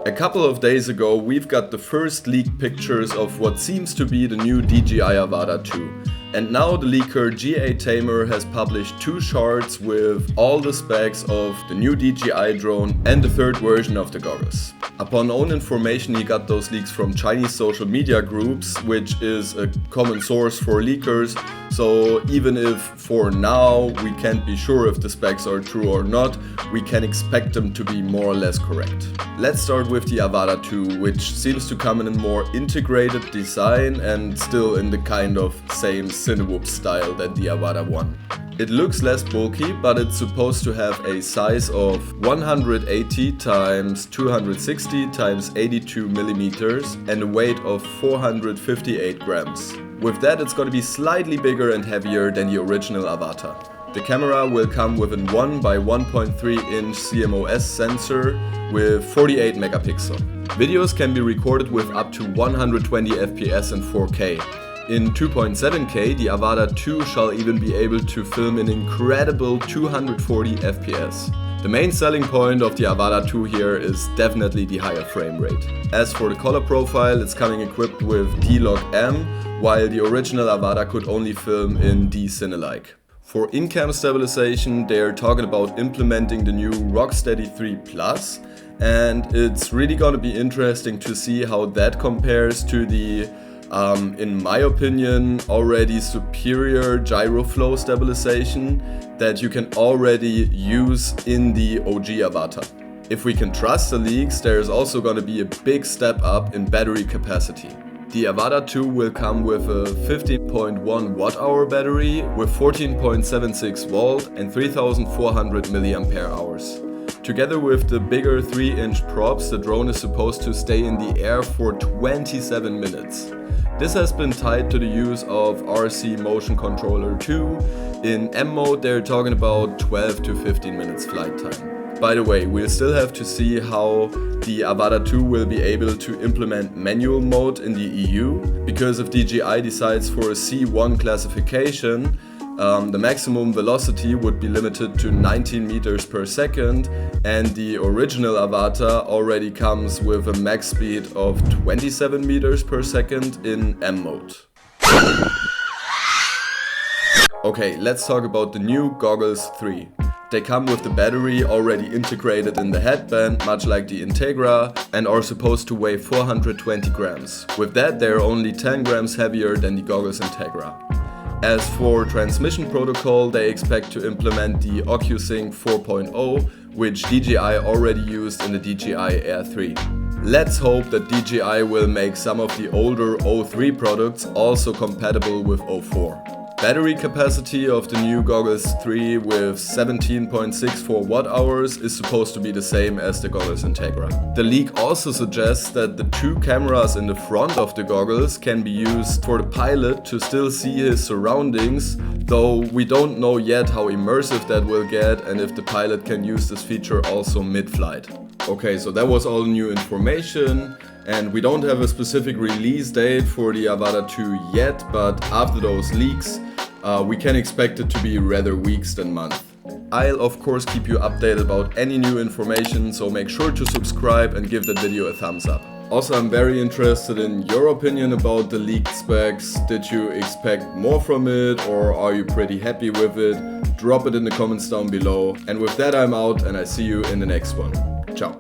A couple of days ago we've got the first leaked pictures of what seems to be the new DJI AVATA 2. And now the leaker GA Tamer has published 2 charts with all the specs of the new DJI drone and the third version of the goggles. Upon own information, he got those leaks from Chinese social media groups, which is a common source for leakers. So even if for now we can't be sure if the specs are true or not, we can expect them to be more or less correct. Let's start with the AVATA 2, which seems to come in a more integrated design and still in the kind of same Cinewhoop style that the AVATA 1. It looks less bulky, but it's supposed to have a size of 180 x 260 x 82 millimeters and a weight of 458 grams. With that, it's going to be slightly bigger and heavier than the original AVATA. The camera will come with a 1 by 1.3 inch CMOS sensor with 48 megapixel. Videos can be recorded with up to 120 FPS and 4K. In 2.7K, the AVATA 2 shall even be able to film an incredible 240 FPS. The main selling point of the AVATA 2 here is definitely the higher frame rate. As for the color profile, it's coming equipped with D-Log-M, while the original AVATA could only film in D-Cine-like. For in-cam stabilization, they're talking about implementing the new Rocksteady 3 Plus, and it's really gonna be interesting to see how that compares to the in my opinion, already superior gyro flow stabilization that you can already use in the OG AVATA. If we can trust the leaks, there's also going to be a big step up in battery capacity. The AVATA 2 will come with a 15.1 watt-hour battery with 14.76 volt and 3400 milliampere hours. Together with the bigger 3-inch props, the drone is supposed to stay in the air for 27 minutes. This has been tied to the use of RC Motion Controller 2. In M mode they're talking about 12 to 15 minutes flight time. By the way, we'll still have to see how the AVATA 2 will be able to implement manual mode in the EU, because if DJI decides for a C1 classification, the maximum velocity would be limited to 19 meters per second, and the original AVATA already comes with a max speed of 27 meters per second in M mode. Okay, let's talk about the new Goggles 3. They come with the battery already integrated in the headband, much like the Integra, and are supposed to weigh 420 grams. With that, they're only 10 grams heavier than the Goggles Integra. As for transmission protocol, they expect to implement the OcuSync 4.0, which DJI already used in the DJI Air 3. Let's hope that DJI will make some of the older O3 products also compatible with O4. Battery capacity of the new Goggles 3 with 17.64 watt-hours is supposed to be the same as the Goggles Integra. The leak also suggests that the 2 cameras in the front of the goggles can be used for the pilot to still see his surroundings, though we don't know yet how immersive that will get and if the pilot can use this feature also mid-flight. Okay, so that was all new information. And we don't have a specific release date for the AVATA 2 yet, but after those leaks, we can expect it to be rather weeks than months. I'll of course keep you updated about any new information, so make sure to subscribe and give that video a thumbs up. Also, I'm very interested in your opinion about the leaked specs. Did you expect more from it, or are you pretty happy with it? Drop it in the comments down below. And with that, I'm out and I see you in the next one. Ciao.